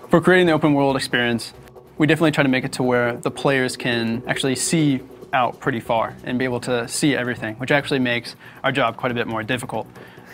For creating the open world experience, we definitely try to make it to where the players can actually see out pretty far and be able to see everything, which actually makes our job quite a bit more difficult.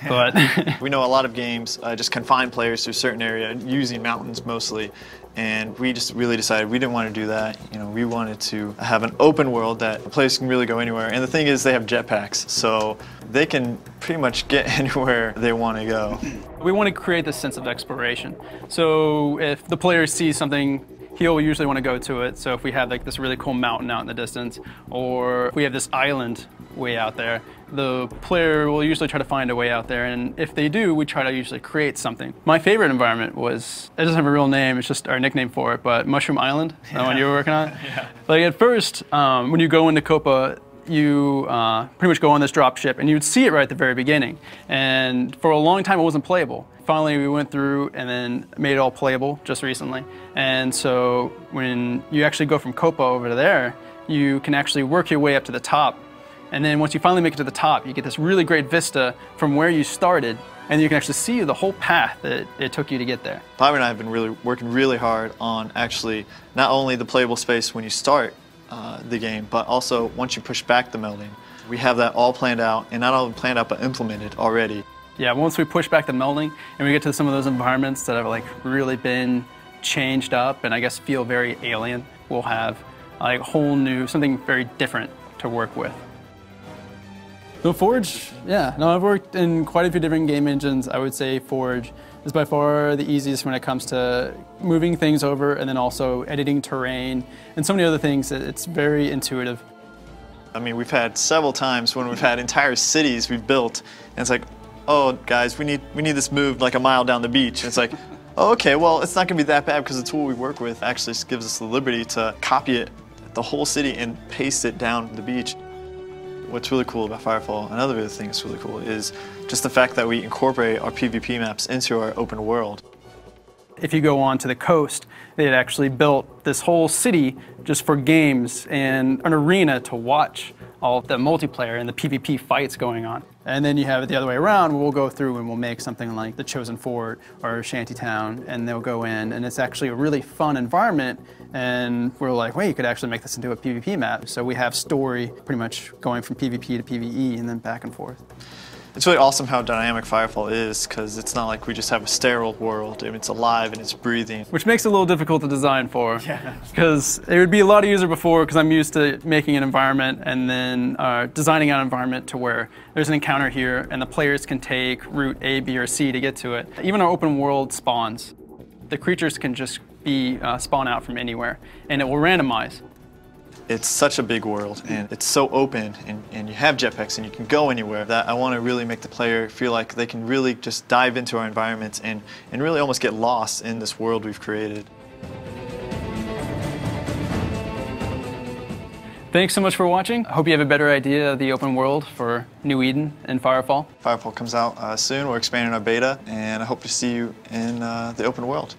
But we know a lot of games just confine players to a certain area, using mountains mostly, and we just really decided we didn't want to do that. You know, we wanted to have an open world that the players can really go anywhere. And the thing is, they have jetpacks, so they can pretty much get anywhere they want to go. We want to create this sense of exploration. So if the player sees something, he'll usually want to go to it. So if we have like this really cool mountain out in the distance, or if we have this island way out there, the player will usually try to find a way out there, and if they do, we try to usually create something. My favorite environment was, it doesn't have a real name, it's just our nickname for it, but Mushroom Island, the one you were working on. Yeah. Like at first, when you go into Copa, you pretty much go on this drop ship, and you would see it right at the very beginning. And for a long time, it wasn't playable. Finally, we went through and then made it all playable just recently. And so when you actually go from Copa over to there, you can actually work your way up to the top. And then once you finally make it to the top, you get this really great vista from where you started, and you can actually see the whole path that it took you to get there. Bobby and I have been working really hard on actually not only the playable space when you start the game, but also once you push back the melding. We have that all planned out, and not only planned out, but implemented already. Yeah, once we push back the melding and we get to some of those environments that have like really been changed up and I guess feel very alien, we'll have like a whole new, something very different to work with. So Forge, yeah, no, I've worked in quite a few different game engines. I would say Forge is by far the easiest when it comes to moving things over and then also editing terrain and so many other things. It's very intuitive. I mean, we've had several times when we've had entire cities we've built, and it's like, oh, guys, we need this moved like a mile down the beach. And it's like, oh, okay, well, it's not going to be that bad because the tool we work with actually gives us the liberty to copy it, the whole city, and paste it down the beach. What's really cool about Firefall, another thing that's really cool, is just the fact that we incorporate our PvP maps into our open world. If you go on to the coast, they had actually built this whole city just for games and an arena to watch all of the multiplayer and the PvP fights going on. And then you have it the other way around, we'll go through and we'll make something like the Chosen Fort or Shantytown, and they'll go in, and it's actually a really fun environment, and we're like, wait, you could actually make this into a PvP map. So we have story pretty much going from PvP to PvE and then back and forth. It's really awesome how dynamic Firefall is, because it's not like we just have a sterile world. I mean, it's alive and it's breathing. Which makes it a little difficult to design for. Yeah. Because it would be a lot easier before, because I'm used to making an environment and then designing an environment to where there's an encounter here and the players can take route A, B, or C to get to it. Even our open world spawns, the creatures can just be spawn out from anywhere, and it will randomize. It's such a big world, and it's so open, and you have jetpacks and you can go anywhere, that I want to really make the player feel like they can really just dive into our environments and really almost get lost in this world we've created. Thanks so much for watching. I hope you have a better idea of the open world for New Eden and Firefall. Firefall comes out soon. We're expanding our beta, and I hope to see you in the open world.